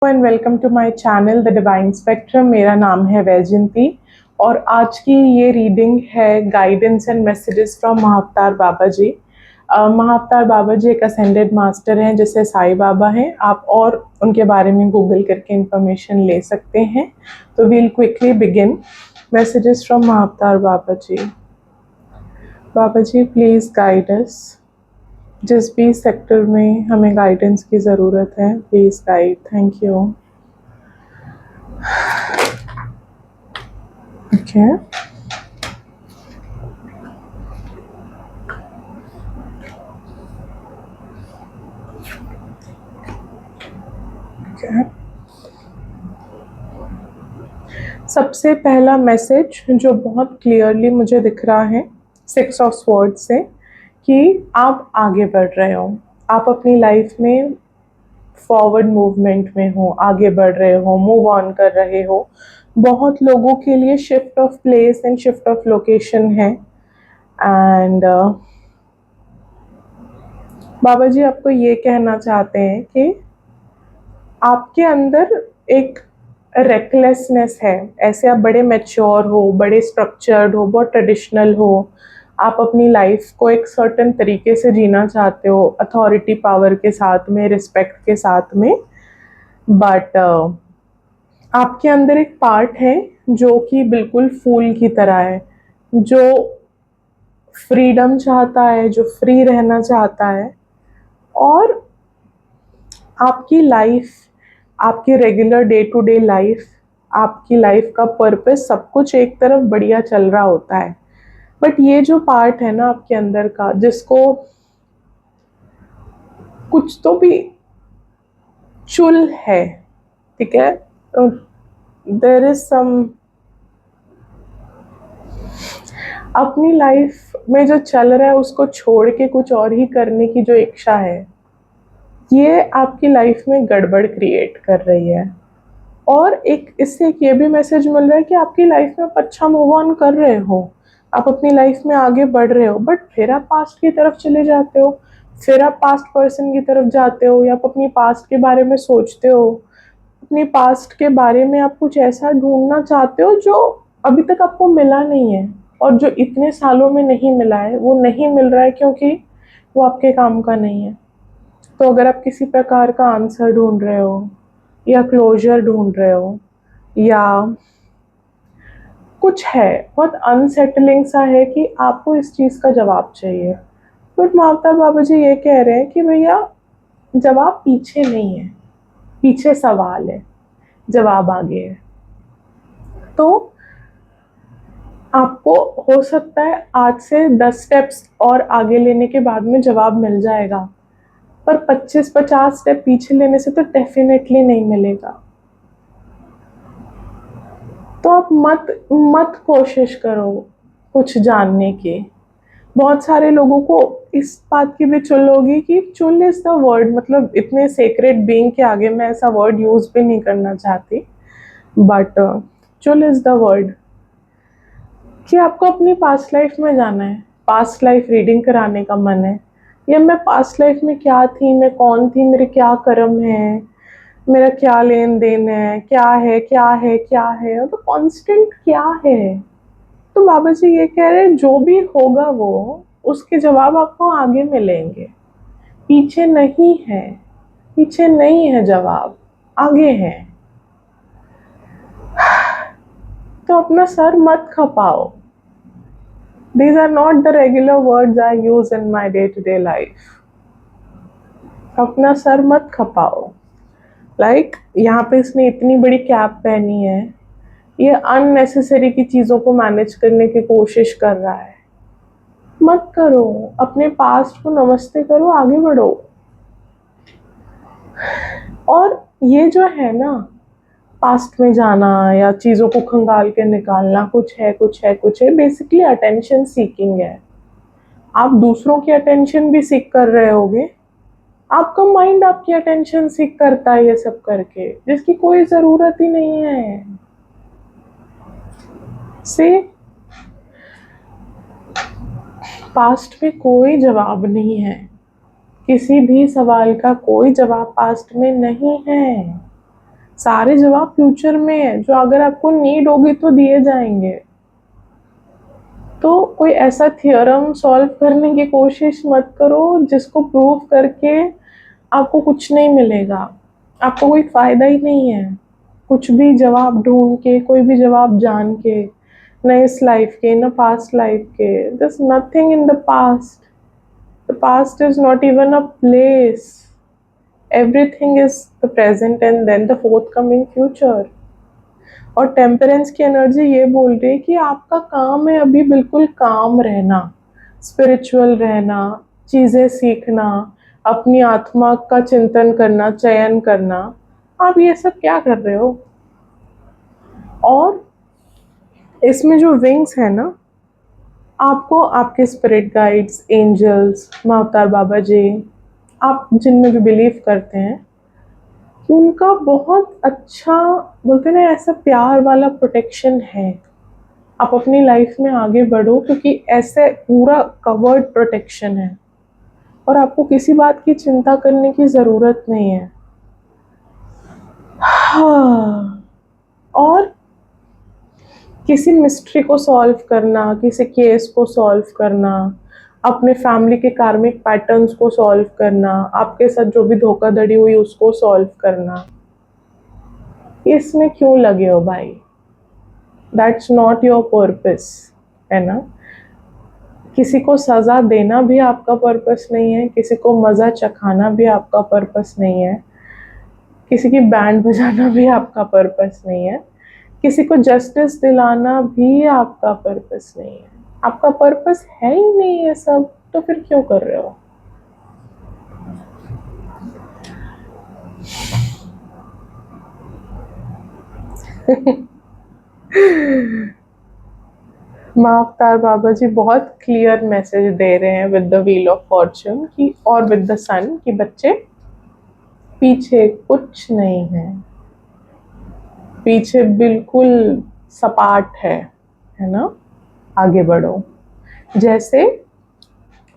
And welcome to my channel the divine spectrum. मेरा नाम है वैजयंती और आज की ये रीडिंग है guidance and messages from Mahavatar Baba जी। महाअवतार बाबा जी एक असेंडेड मास्टर हैं जैसे साईं बाबा हैं। आप और उनके बारे में गूगल करके इंफॉर्मेशन ले सकते हैं। तो we'll quickly begin messages from Mahavatar Baba ji. Baba ji please guide us. जिस भी सेक्टर में हमें गाइडेंस की ज़रूरत है please guide. Thank you. Okay सबसे पहला मैसेज जो बहुत क्लियरली मुझे दिख रहा है 6 ऑफ स्वॉर्ड्स से कि आप आगे बढ़ रहे हो, आप अपनी लाइफ में फॉरवर्ड मूवमेंट में हो, आगे बढ़ रहे हो, मूव ऑन कर रहे हो। बहुत लोगों के लिए shift of place and shift of location है। एंड बाबा जी आपको ये कहना चाहते हैं कि आपके अंदर एक रेकलेसनेस है। ऐसे आप बड़े मैच्योर हो, बड़े स्ट्रक्चर्ड हो, बहुत ट्रेडिशनल हो, आप अपनी लाइफ को एक सर्टेन तरीके से जीना चाहते हो, अथॉरिटी पावर के साथ में, रिस्पेक्ट के साथ में। बट आपके अंदर एक पार्ट है जो कि बिल्कुल फूल की तरह है, जो फ्रीडम चाहता है, जो फ्री रहना चाहता है। और आपकी लाइफ, आपकी regular day to day life, आपकी लाइफ का पर्पस सब कुछ एक तरफ बढ़िया चल रहा होता है। बट ये जो पार्ट है ना आपके अंदर का, जिसको कुछ तो भी चुल है, ठीक है, देयर इज सम, अपनी लाइफ में जो चल रहा है उसको छोड़ के कुछ और ही करने की जो इच्छा है, ये आपकी लाइफ में गड़बड़ क्रिएट कर रही है। और एक इससे एक ये भी मैसेज मिल रहा है कि आपकी लाइफ में आप अच्छा मूव ऑन कर रहे हो, आप अपनी लाइफ में आगे बढ़ रहे हो, बट फिर आप पास्ट की तरफ चले जाते हो, फिर आप पास्ट पर्सन की तरफ जाते हो, या आप अपनी पास्ट के बारे में सोचते हो, अपनी पास्ट के बारे में आप कुछ ऐसा ढूंढना चाहते हो जो अभी तक आपको मिला नहीं है, और जो इतने सालों में नहीं मिला है वो नहीं मिल रहा है क्योंकि वो आपके काम का नहीं है। तो अगर आप किसी प्रकार का आंसर ढूंढ रहे हो, या क्लोजर ढूंढ रहे हो, या कुछ है बहुत अनसेटलिंग सा है कि आपको इस चीज़ का जवाब चाहिए, बट मावतार बाबा जी ये कह रहे हैं कि भैया जवाब पीछे नहीं है, पीछे सवाल है, जवाब आगे है। तो आपको हो सकता है आज से 10 स्टेप्स और आगे लेने के बाद में जवाब मिल जाएगा, पर 25-50 स्टेप पीछे लेने से तो डेफिनेटली नहीं मिलेगा। तो आप मत मत कोशिश करो कुछ जानने की। बहुत सारे लोगों को इस बात की भी चुल होगी कि चुल इज द वर्ड, मतलब इतने सेक्रेट बीइंग के आगे मैं ऐसा वर्ड यूज भी नहीं करना चाहती, बट चुल इज द वर्ड कि आपको अपनी पास्ट लाइफ में जाना है, पास्ट लाइफ रीडिंग कराने का मन है, या मैं पास्ट लाइफ में क्या थी, मैं कौन थी, मेरे क्या कर्म है, मेरा क्या लेन देन है, क्या है क्या है क्या है, तो कांस्टेंट क्या है। तो बाबा जी ये कह रहे हैं जो भी होगा वो उसके जवाब आपको आगे मिलेंगे, पीछे नहीं है, पीछे नहीं है जवाब, आगे है। तो अपना सर मत खपाओ। These are not the regular words I use in my day-to-day life. अपना सर मत खपाओ। यहाँ पे इसने इतनी बड़ी कैप पहनी है, ये अननेसेसरी की चीज़ों को मैनेज करने की कोशिश कर रहा है। मत करो, अपने पास्ट को नमस्ते करो, आगे बढ़ो। और ये जो है ना, पास्ट में जाना या चीज़ों को खंगाल के निकालना, कुछ है कुछ है कुछ है, बेसिकली अटेंशन सीकिंग है। आप दूसरों की अटेंशन भी सीख कर रहे होगे, आपका माइंड आपकी अटेंशन सीख करता है ये सब करके, जिसकी कोई ज़रूरत ही नहीं है। से पास्ट में कोई जवाब नहीं है, किसी भी सवाल का कोई जवाब पास्ट में नहीं है। सारे जवाब फ्यूचर में है, जो अगर आपको नीड होगी तो दिए जाएंगे। तो कोई ऐसा थियरम सॉल्व करने की कोशिश मत करो जिसको प्रूव करके आपको कुछ नहीं मिलेगा, आपको कोई फायदा ही नहीं है। कुछ भी जवाब ढूंढ के, कोई भी जवाब जान के, न इस लाइफ के न पास्ट लाइफ के, there's nothing in the past. The past is not even a place. Everything is the present and then the forthcoming future. और टेम्परेंस की एनर्जी ये बोल रही है कि आपका काम है अभी बिल्कुल काम रहना, स्पिरिचुअल रहना, चीज़ें सीखना, अपनी आत्मा का चिंतन करना, चयन करना। आप ये सब क्या कर रहे हो? और इसमें जो विंग्स है ना, आपको आपके स्पिरिट गाइड्स, एंजल्स, माँ अवतार बाबा जी, आप जिनमें भी बिलीव करते हैं, उनका बहुत अच्छा, बोलते ना, ऐसा प्यार वाला प्रोटेक्शन है। आप अपनी लाइफ में आगे बढ़ो क्योंकि ऐसे पूरा कवर्ड प्रोटेक्शन है और आपको किसी बात की चिंता करने की ज़रूरत नहीं है। हाँ। और किसी मिस्ट्री को सॉल्व करना, किसी केस को सॉल्व करना, अपने फैमिली के कार्मिक पैटर्न्स को सॉल्व करना, आपके साथ जो भी धोखाधड़ी हुई उसको सॉल्व करना, इसमें क्यों लगे हो भाई? दैट्स नॉट योर पर्पस, है ना? किसी को सज़ा देना भी आपका पर्पस नहीं है, किसी को मज़ा चखाना भी आपका पर्पस नहीं है, किसी की बैंड बजाना भी आपका पर्पस नहीं है, किसी को जस्टिस दिलाना भी आपका पर्पस नहीं है। आपका पर्पस है ही नहीं ये सब, तो फिर क्यों कर रहे हो? माँ अवतार बाबा जी बहुत क्लियर मैसेज दे रहे हैं with the wheel of Fortune की और विद द सन कि बच्चे, पीछे कुछ नहीं है, पीछे बिल्कुल सपाट है ना? आगे बढ़ो। जैसे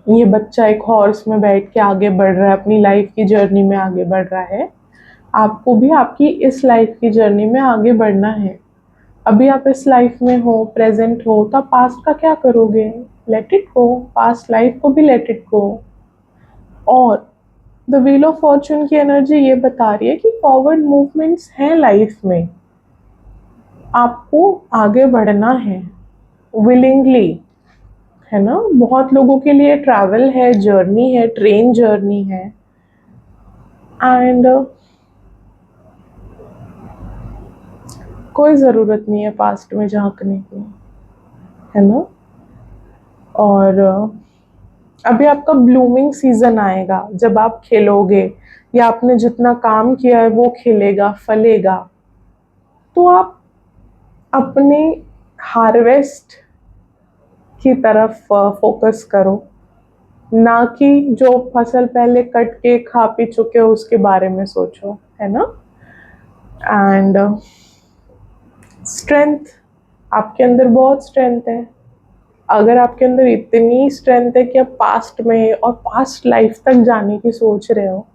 ये बच्चा एक हॉर्स में बैठ के आगे बढ़ रहा है, अपनी लाइफ की जर्नी में आगे बढ़ रहा है, आपको भी आपकी इस लाइफ की जर्नी में आगे बढ़ना है। अभी आप इस लाइफ में हो, प्रेजेंट हो, तो आप पास्ट का क्या करोगे? Let it go, past life को भी लेट इट गो। और द व्हील ऑफ फॉर्चून की एनर्जी ये बता रही है कि फॉरवर्ड मूवमेंट्स हैं लाइफ में, आपको आगे बढ़ना है विलिंगली, है ना? बहुत लोगों के लिए ट्रैवल है, जर्नी है, ट्रेन जर्नी है, एंड कोई ज़रूरत नहीं है पास्ट में झांकने की, है ना? और अभी आपका ब्लूमिंग सीजन आएगा जब आप खिलोगे, या आपने जितना काम किया है वो खिलेगा, फलेगा। तो आप अपने हार्वेस्ट की तरफ फोकस करो, ना कि जो फसल पहले कट के खा पी चुके हो उसके बारे में सोचो, है ना? एंड स्ट्रेंथ, आपके अंदर बहुत स्ट्रेंथ है। अगर आपके अंदर इतनी स्ट्रेंथ है कि आप पास्ट में और पास्ट लाइफ तक जाने की सोच रहे हो,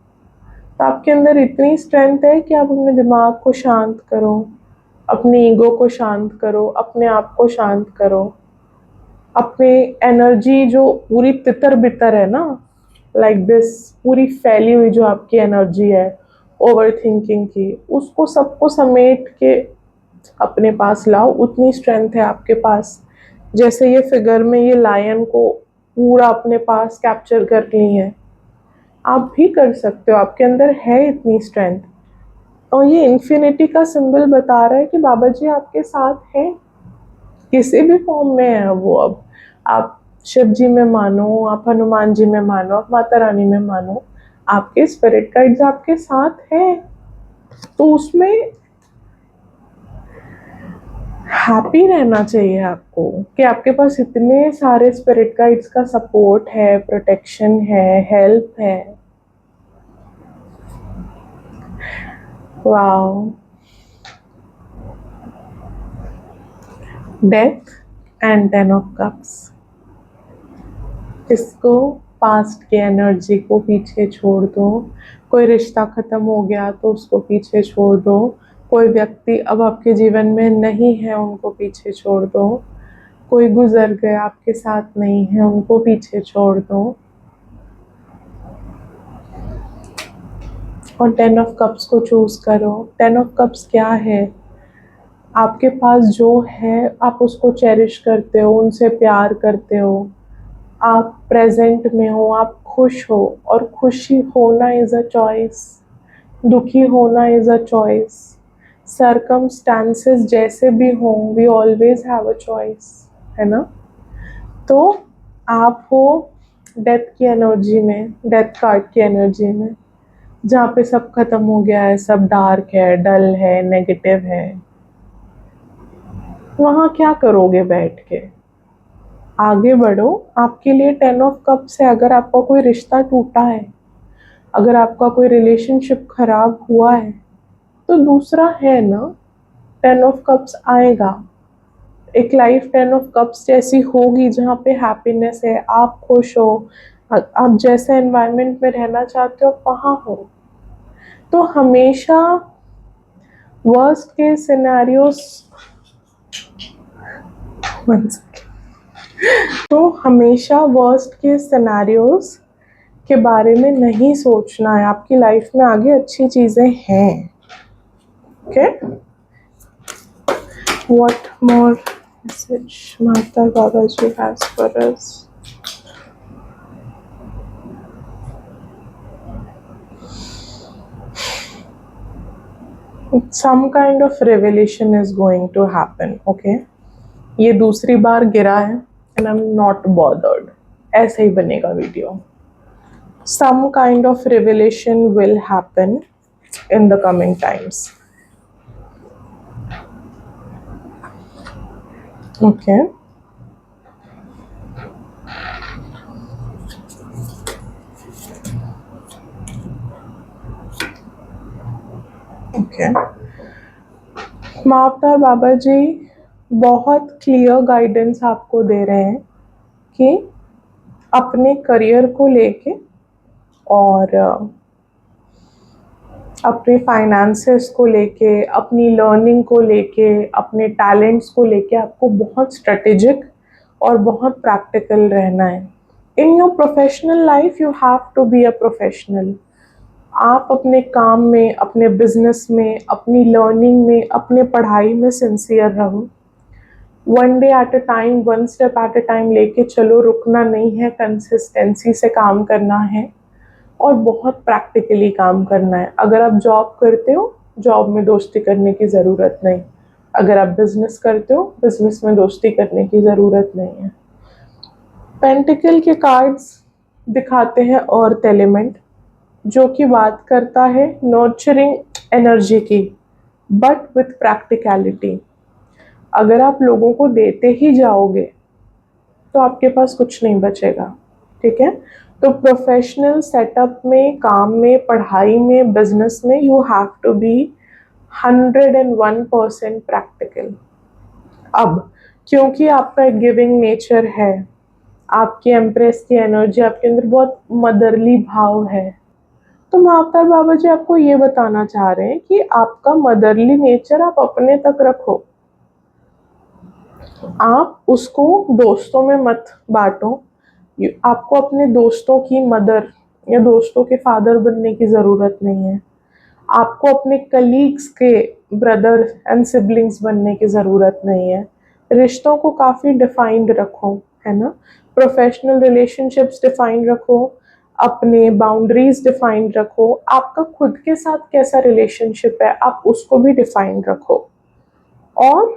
तो आपके अंदर इतनी स्ट्रेंथ है कि आप अपने दिमाग को शांत करो, अपनी ईगो को शांत करो, अपने आप को शांत करो, अपने एनर्जी जो पूरी तितर बितर है ना, लाइक दिस, पूरी फैली हुई जो आपकी एनर्जी है ओवर थिंकिंग की, उसको सबको समेट के अपने पास लाओ। उतनी स्ट्रेंथ है आपके पास, जैसे ये फिगर में ये लायन को पूरा अपने पास कैप्चर कर ली है। आप भी कर सकते हो, आपके अंदर है इतनी स्ट्रेंथ। और ये इन्फिनिटी का सिंबल बता रहा है कि बाबा जी आपके साथ हैं, किसी भी फॉर्म में है वो। अब आप शिव जी में मानो, आप हनुमान जी में मानो, आप माता रानी में मानो, आपके स्पिरिट गाइड्स आपके साथ हैं। तो उसमें हैप्पी रहना चाहिए आपको कि आपके पास इतने सारे स्पिरिट गाइड्स का सपोर्ट है, प्रोटेक्शन है, हेल्प है। Wow. Death and 10 of cups, इसको पास्ट की एनर्जी को पीछे छोड़ दो। कोई रिश्ता ख़त्म हो गया तो उसको पीछे छोड़ दो, कोई व्यक्ति अब आपके जीवन में नहीं है, उनको पीछे छोड़ दो। कोई गुजर गया, आपके साथ नहीं है, उनको पीछे छोड़ दो। और 10 ऑफ कप्स को चूज करो। 10 ऑफ कप्स क्या है? आपके पास जो है आप उसको चेरिश करते हो, उनसे प्यार करते हो, आप प्रेजेंट में हो, आप खुश हो। और खुशी होना इज अ चॉइस, दुखी होना इज अ चॉइस। सर्कमस्टांसेस जैसे भी हों, we always have a choice, है ना? तो आप हो डेथ की एनर्जी में, डेथ कार्ड की एनर्जी में, जहाँ पे सब खत्म हो गया है, सब डार्क है, डल है, नेगेटिव है। वहाँ क्या करोगे बैठ के? आगे बढ़ो। आपके लिए 10 ऑफ कप्स है। अगर आपका कोई रिश्ता टूटा है, अगर आपका कोई रिलेशनशिप खराब हुआ है, तो दूसरा है ना, 10 ऑफ कप्स आएगा। एक लाइफ 10 ऑफ कप्स जैसी होगी, जहाँ पे हैप्पीनेस है, आप खुश हो, आप जैसे एनवायरनमेंट में रहना चाहते हो वहाँ हो। तो हमेशा वर्स्ट के सिनेरियोस, तो हमेशा वर्स्ट के सिनेरियोस के बारे में नहीं सोचना है। आपकी लाइफ में आगे अच्छी चीजें हैं। Okay, what more message Mata Baba ji has for us? Some kind of revelation is going to happen. Okay, ये दूसरी बार गिरा है and I am not bothered, ऐसे ही बनेगा video. Some kind of revelation will happen in the coming times. Okay. Okay. माँ अवतार बाबा जी बहुत क्लियर गाइडेंस आपको दे रहे हैं कि अपने करियर को लेके और अपने फाइनेंसेस को लेके, अपनी लर्निंग को लेके, अपने टैलेंट्स को लेके आपको बहुत स्ट्रेटेजिक और बहुत प्रैक्टिकल रहना है। In your professional life you have to be a professional. आप अपने काम में, अपने बिजनेस में, अपनी लर्निंग में, अपने पढ़ाई में सिंसियर रहो। One day at a time, one step at a time लेके चलो, रुकना नहीं है, कंसिस्टेंसी से काम करना है और बहुत प्रैक्टिकली काम करना है। अगर आप जॉब करते हो, जॉब में दोस्ती करने की ज़रूरत नहीं। अगर आप बिजनेस करते हो, बिजनेस में दोस्ती करने की ज़रूरत नहीं है। पेंटिकल के कार्ड्स दिखाते हैं अर्थ एलिमेंट, जो कि बात करता है नर्चरिंग एनर्जी की, बट विथ प्रैक्टिकलिटी। अगर आप लोगों को देते ही जाओगे तो आपके पास कुछ नहीं बचेगा। ठीक है? तो प्रोफेशनल सेटअप में, काम में, पढ़ाई में, बिजनेस में you have to be 101% practical. अब क्योंकि आपका एक गिविंग नेचर है, आपकी एम्प्रेस की एनर्जी, आपके अंदर बहुत मदरली भाव है, तो मावतार बाबा जी आपको ये बताना चाह रहे हैं कि आपका मदरली नेचर आप अपने तक रखो। आप उसको दोस्तों में मत बांटो। आपको अपने दोस्तों की मदर या दोस्तों के फादर बनने की ज़रूरत नहीं है। आपको अपने कलीग्स के ब्रदर एंड सिबलिंग्स बनने की ज़रूरत नहीं है। रिश्तों को काफ़ी डिफाइंड रखो, है ना? प्रोफेशनल रिलेशनशिप्स डिफाइंड रखो, अपने बाउंड्रीज डिफाइंड रखो। आपका खुद के साथ कैसा रिलेशनशिप है, आप उसको भी डिफाइंड रखो। और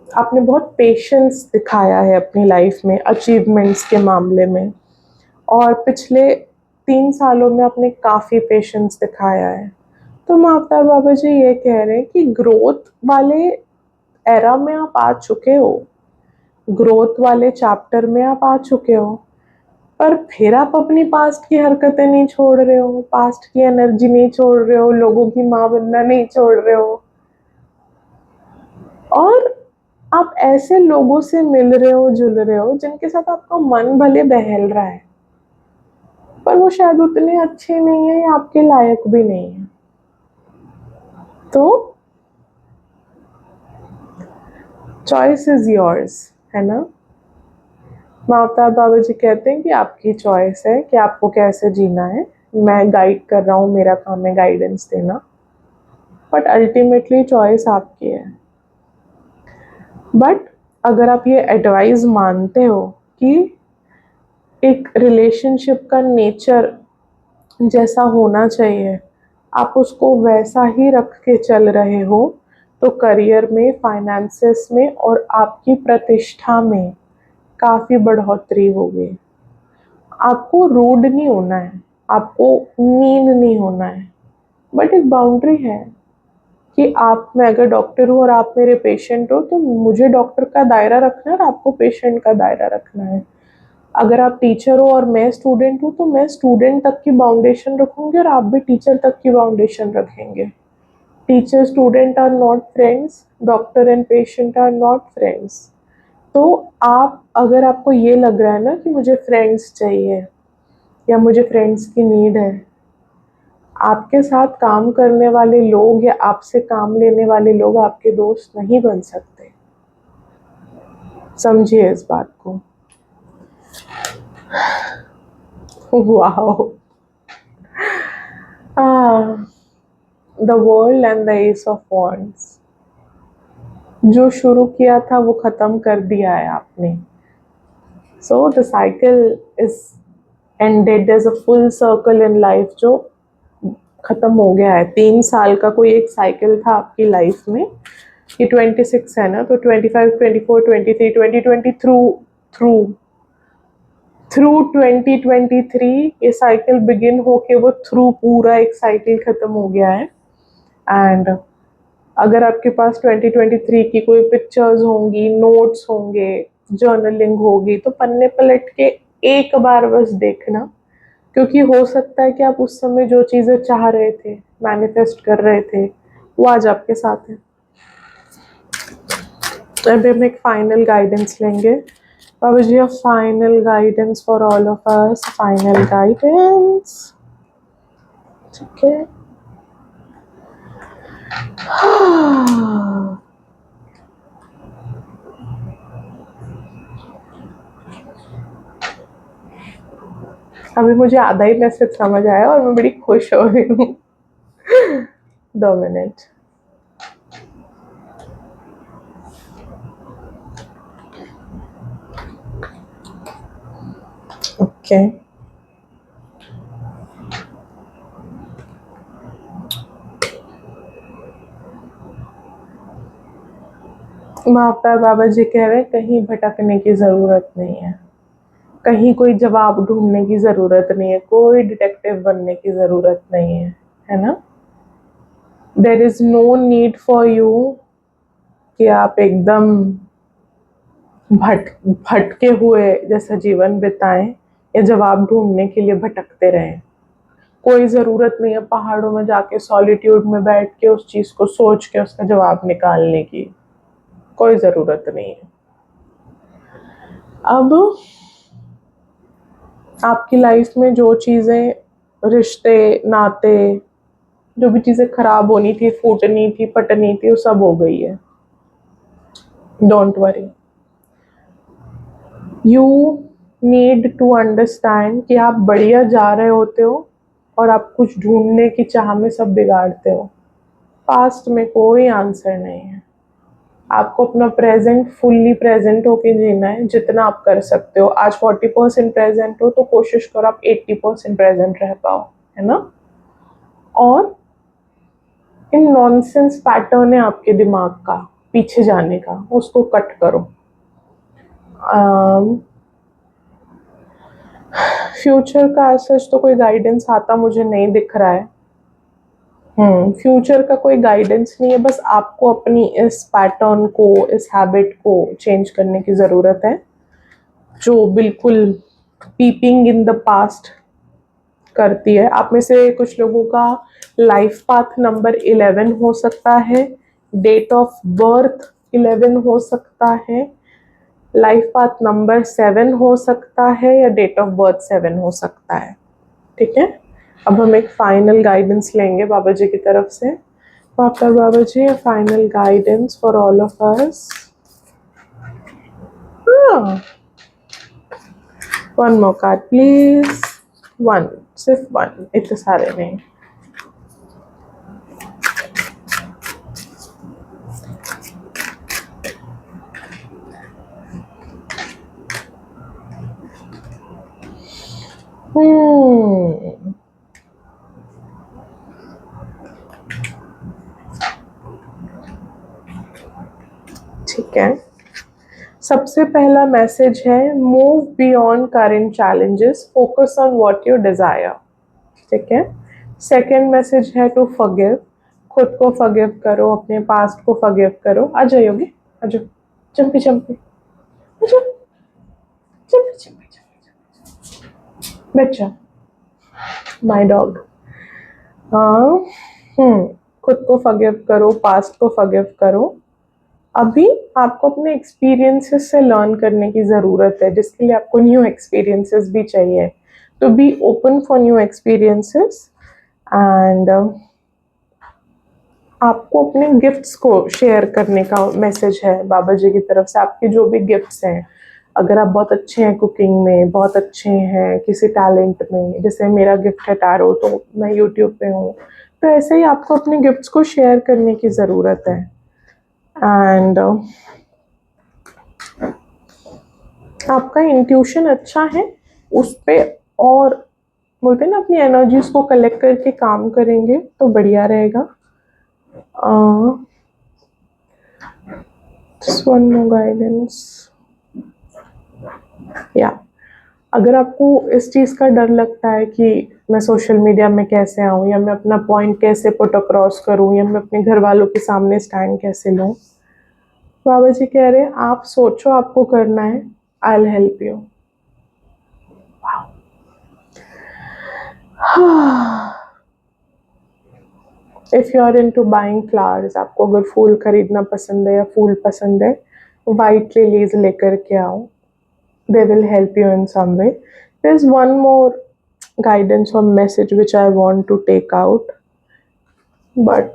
आपने बहुत पेशेंस दिखाया है अपनी लाइफ में, अचीवमेंट्स के मामले में, और पिछले 3 सालों में आपने काफ़ी पेशेंस दिखाया है। तो मावतार बाबा जी ये कह रहे हैं कि ग्रोथ वाले एरा में आप आ चुके हो, ग्रोथ वाले चैप्टर में आप आ चुके हो, पर फिर आप अपनी पास्ट की हरकतें नहीं छोड़ रहे हो, पास्ट की एनर्जी नहीं छोड़ रहे हो, लोगों की माँ बनना नहीं छोड़ रहे हो। और आप ऐसे लोगों से मिल रहे हो, जुल रहे हो, जिनके साथ आपका मन भले बहल रहा है, पर वो शायद उतने अच्छे नहीं है या आपके लायक भी नहीं है। तो चॉइस इज योर्स, है ना। माता बाबा जी कहते हैं कि आपकी चॉइस है कि आपको कैसे जीना है। मैं गाइड कर रहा हूँ, मेरा काम है गाइडेंस देना, बट अल्टीमेटली चॉइस आपकी है। बट अगर आप ये एडवाइस मानते हो कि एक रिलेशनशिप का नेचर जैसा होना चाहिए, आप उसको वैसा ही रख के चल रहे हो, तो करियर में, फाइनेंसेस में और आपकी प्रतिष्ठा में काफ़ी बढ़ोतरी होगी। आपको रूड नहीं होना है, आपको मीन नहीं होना है, बट एक बाउंड्री है कि आप, मैं अगर डॉक्टर हूँ और आप मेरे पेशेंट हो, तो मुझे डॉक्टर का दायरा रखना है और आपको पेशेंट का दायरा रखना है। अगर आप टीचर हो और मैं स्टूडेंट हूँ, तो मैं स्टूडेंट तक की बाउंडेशन रखूंगी और आप भी टीचर तक की बाउंडेशन रखेंगे। Teacher student are not friends, doctor and patient are not friends. तो आप, अगर आपको ये लग रहा है ना कि मुझे फ्रेंड्स चाहिए या मुझे फ्रेंड्स की नीड है, आपके साथ काम करने वाले लोग या आपसे काम लेने वाले लोग आपके दोस्त नहीं बन सकते। समझिए इस बात को। Wow, the world and the S of wands. जो शुरू किया था वो खत्म कर दिया है आपने। So the cycle is ended, there is a full circle in life जो खत्म हो गया है। 3 साल का कोई एक साइकिल था आपकी लाइफ में, ये 26 है ना, तो 25, 24, 23, 2020 थ्रू थ्रू थ्रू 2023 ये साइकिल बिगिन होके वो थ्रू पूरा एक साइकिल खत्म हो गया है। एंड अगर आपके पास 2023 की कोई पिक्चर्स होंगी, नोट्स होंगे, जर्नलिंग होगी, तो पन्ने पलट के एक बार बस देखना, क्योंकि हो सकता है कि आप उस समय जो चीज़ें चाह रहे थे, मैनिफेस्ट कर रहे थे, वो आज आपके साथ है। अभी हम एक फाइनल गाइडेंस लेंगे। Baba ji, final guidance for all of us, final guidance. ठीक है। अभी मुझे आधा ही मैसेज समझ आया और मैं बड़ी खुश हो रही हूँ। 2 मिनट। ओके, माता बाबा जी कह रहे हैं कहीं भटकने की ज़रूरत नहीं है, कहीं कोई जवाब ढूंढने की ज़रूरत नहीं है, कोई डिटेक्टिव बनने की ज़रूरत नहीं है ना। There is no need for you कि आप एकदम भटके हुए जैसा जीवन बिताएं या जवाब ढूंढने के लिए भटकते रहें। कोई ज़रूरत नहीं है पहाड़ों में जाके सॉलिट्यूड में बैठ के उस चीज़ को सोच के उसका जवाब निकालने की, कोई ज़रूरत नहीं है। अब आपकी लाइफ में जो चीज़ें, रिश्ते, नाते, जो भी चीज़ें खराब होनी थी, फूटनी थी, पटनी थी, वो सब हो गई है। Don't worry, you need to understand कि आप बढ़िया जा रहे होते हो और आप कुछ ढूंढने की चाह में सब बिगाड़ते हो। पास्ट में कोई आंसर नहीं है। आपको अपना प्रेजेंट फुल्ली प्रेजेंट होके जीना है, जितना आप कर सकते हो। आज 40% प्रेजेंट हो तो कोशिश करो आप 80% प्रेजेंट रह पाओ, है ना। और इन नॉनसेंस पैटर्न है आपके दिमाग का पीछे जाने का, उसको कट करो। फ्यूचर का सच तो कोई गाइडेंस आता मुझे नहीं दिख रहा है। फ्यूचर का कोई गाइडेंस नहीं है, बस आपको अपनी इस पैटर्न को, इस हैबिट को चेंज करने की ज़रूरत है, जो बिल्कुल पीपिंग इन द पास्ट करती है। आप में से कुछ लोगों का लाइफ पाथ नंबर 11 हो सकता है, डेट ऑफ बर्थ 11 हो सकता है, लाइफ पाथ नंबर 7 हो सकता है, या डेट ऑफ बर्थ 7 हो सकता है। ठीक है, अब हम एक फाइनल गाइडेंस लेंगे बाबा जी की तरफ से। Dr. Babaji, a final guidance for all of us. Ah, one more card, please. One, सिर्फ one, इतने सारे नहीं। ठीक है, सबसे पहला मैसेज है move beyond current challenges, focus on what you desire. ठीक है, सेकंड मैसेज है टू फॉरगिव, खुद को फॉरगिव करो, अपने पास्ट को फॉरगिव करो। आ जाओ योगी, आ जाओ, चंपी चंपी, आ जाओ, चंपी चंपी चंपी, बच्चा, माय डॉग। हाँ, खुद को फॉरगिव करो, पास्ट को फॉरगिव करो। अभी आपको अपने एक्सपीरियंसेस से लर्न करने की ज़रूरत है, जिसके लिए आपको न्यू एक्सपीरियंसेस भी चाहिए। तो be open for new experiences and आपको अपने गिफ्ट्स को शेयर करने का मैसेज है बाबा जी की तरफ से। आपके जो भी गिफ्ट्स हैं, अगर आप बहुत अच्छे हैं कुकिंग में, बहुत अच्छे हैं किसी टैलेंट में, जैसे मेरा गिफ्ट है टैरो, तो मैं यूट्यूब पे हूँ, तो ऐसे ही आपको अपने गिफ्ट्स को शेयर करने की ज़रूरत है। एंड आपका इंट्यूशन अच्छा है, उस पर और बोलते हैं ना, अपनी एनर्जीज को कलेक्ट करके काम करेंगे तो बढ़िया रहेगा। वन मोर गाइडेंस, या अगर आपको इस चीज़ का डर लगता है कि मैं सोशल मीडिया में कैसे आऊँ, या मैं अपना पॉइंट कैसे पुट अक्रॉस करूँ, या मैं अपने घर वालों के सामने स्टैंड कैसे लूँ, बाबा जी कह रहे हैं आप सोचो आपको करना है, I will help you. If you are into buying flowers, आपको अगर फूल खरीदना पसंद है या फूल पसंद है, वाइट लिलीज लेकर के आओ, they will help you in some way. There's one more guidance or message which I want to take out, but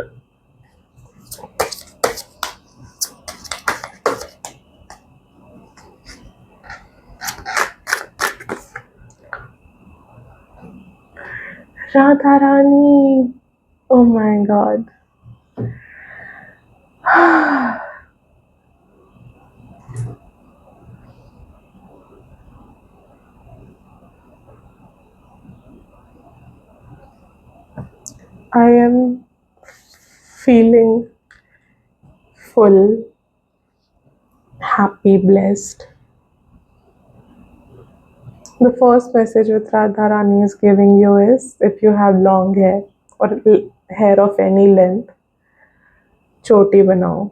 Radha Rani, oh my god. I am feeling full, happy, blessed. The first message which Radha Rani is giving you is, if you have long hair or hair of any length, चोटी बनाओ,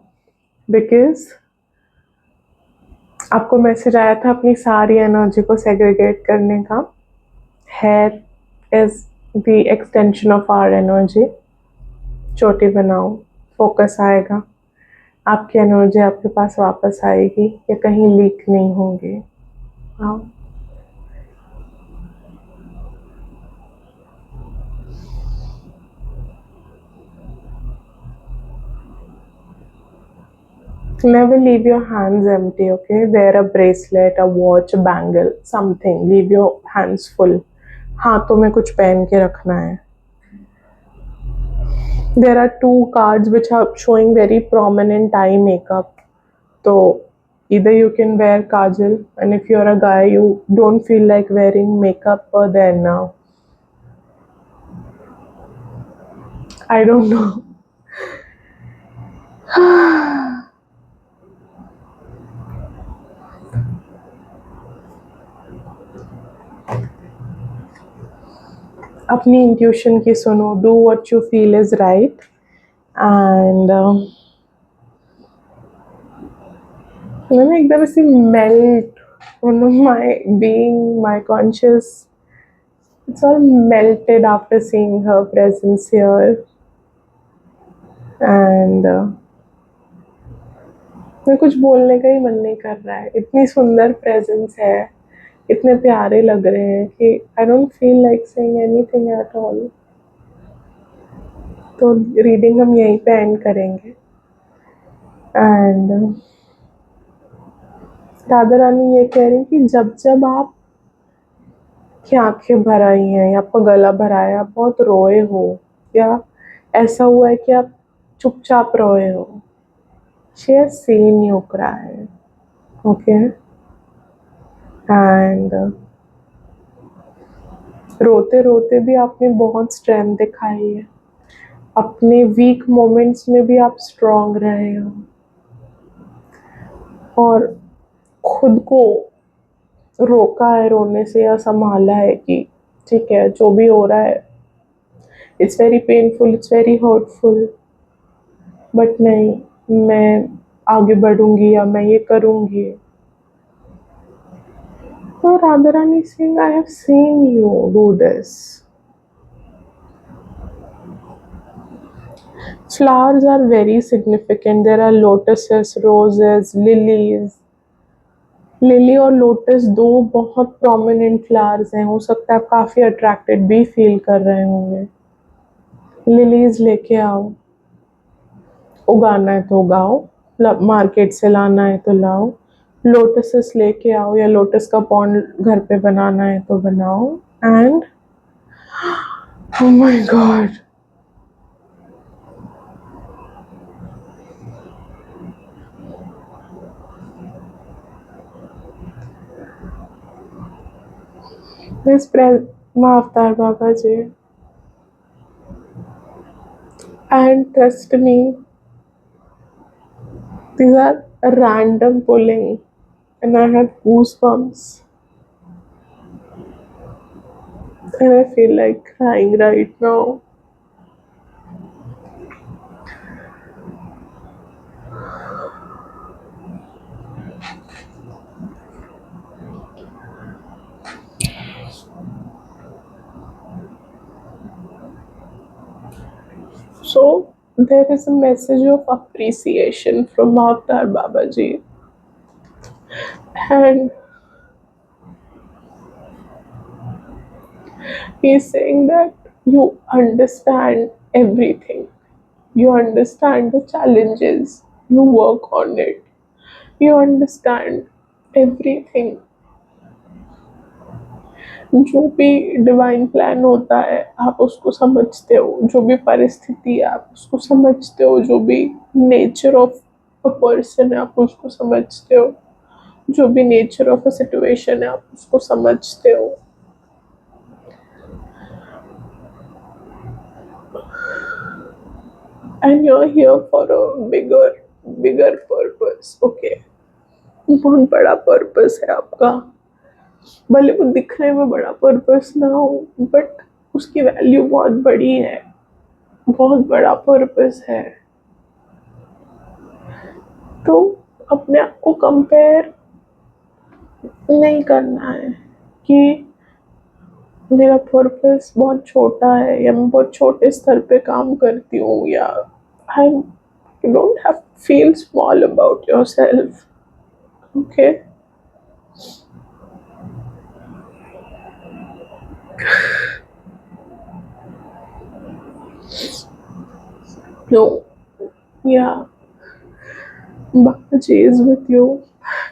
because आपको message आया था अपनी सारी energy को segregate करने का। Here is the extension of our energy. चोटी बनाओ, फोकस आएगा, आपकी एनर्जी आपके पास वापस आएगी, या कहीं लीक नहीं होंगे। हाँ, never leave your hands empty, okay? Wear a bracelet, a watch, a bangle, something. Leave your hands full. हाथों में कुछ पहन के रखना है। There are two cards which are showing very prominent eye makeup. So either you can wear kajal, and if you're a guy you don't feel like wearing makeup, then I don't know. अपनी intuition की सुनो, do what you feel is right, and मैंने एकदम ऐसे melt, my being, my conscious, it's all melted after seeing her presence here, and मैं कुछ बोलने का ही मन नहीं कर रहा है, इतनी सुंदर प्रेजेंस है, इतने प्यारे लग रहे हैं कि I don't feel like saying anything at all. तो रीडिंग हम यहीं पे एंड करेंगे। एंड राधा रानी ये कह रही कि जब जब आप की आंखें भर आई हैं या आपका गला भरा है, आप बहुत रोए हो या ऐसा हुआ है कि आप चुपचाप रोए हो, she has seen you cry, okay. And रोते रोते भी आपने बहुत स्ट्रेंथ दिखाई है, अपने वीक मोमेंट्स में भी आप स्ट्रांग रहे हो और खुद को रोका है रोने से या संभाला है कि ठीक है जो भी हो रहा है, it's very painful, it's very hurtful, but नहीं, मैं आगे बढ़ूंगी या मैं ये करूंगी। तो Radha Rani Singh, I have seen you do this. Flowers are very significant. There are lotuses, roses, lilies. Lily और लोटस दो बहुत प्रोमिनेंट फ्लावर्स हैं, हो सकता है आप काफ़ी अट्रैक्टेड भी फील कर रहे होंगे। लिलीज लेके आओ, उगाना है तो उगाओ, मार्केट से लाना है तो लाओ। लोटसेस लेके आओ या लोटस का पॉन्ड घर पे बनाना है तो बनाओ। And oh my god, this Avtar Baba ji, and trust me, these are random pulling and I have goosebumps and I feel like crying right now. So there is a message of appreciation from Avtar Babaji, and he's saying that you understand everything. You understand the challenges. You work on it. You understand everything. जो भी divine plan होता है आप उसको समझते हो, जो भी परिस्थिति है आप उसको समझते हो, जो भी नेचर ऑफ अ पर्सन है आप उसको समझते हो, जो भी नेचर ऑफ अ सिचुएशन है आप उसको समझते हो। And you are here for a bigger purpose, okay. बहुत बड़ा पर्पस है आपका, भले वो दिखने में बड़ा पर्पस ना हो, बट उसकी वैल्यू बहुत बड़ी है, बहुत बड़ा पर्पस है। तो अपने आप को कंपेयर नहीं करना है कि मेरा पर्पस बहुत छोटा है या मैं बहुत छोटे स्तर पे काम करती हूँ, yeah I you don't have feel small about yourself, okay. No, yeah Baba ji is with you,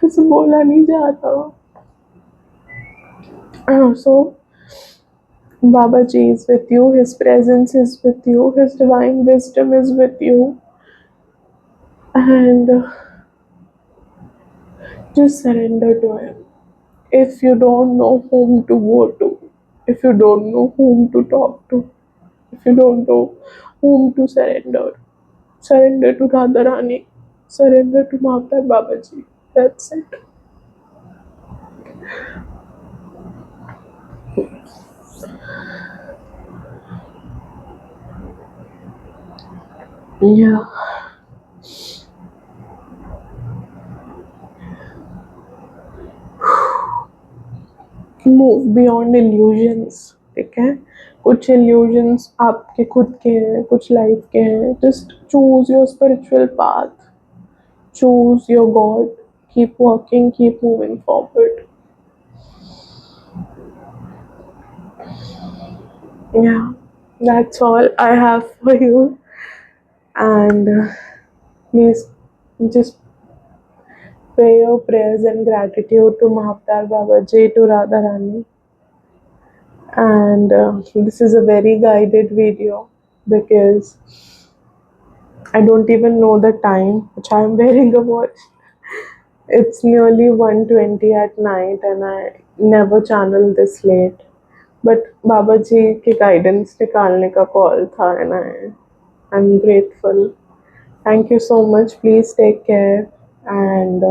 इसे बोला नहीं जाता। So Baba Ji is with you, His presence is with you, His divine wisdom is with you, and just surrender to Him. If you don't know whom to go to, if you don't know whom to talk to, if you don't know whom to surrender, surrender to Radharani, surrender to Mata Babaji. That's it. Yeah. Move beyond illusions, ठीक है। कुछ illusions आपके खुद के हैं, कुछ life के हैं। Just choose your spiritual path, choose your God, keep working, keep moving forward. Yeah, that's all I have for you. And please just pay your prayers and gratitude to Mahavtar Babaji, to Radharani. And this is a very guided video because I don't even know the time which I'm wearing a watch. It's nearly 1:20 at night and I never channel this late. But बाबा जी के guidance निकालने का call था and I'm grateful. Thank you so much. Please take care. And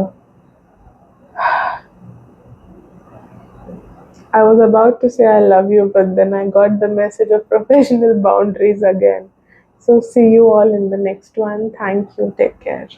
I was about to say I love you, but then I got the message of professional boundaries again. So see you all in the next one. Thank you. Take care.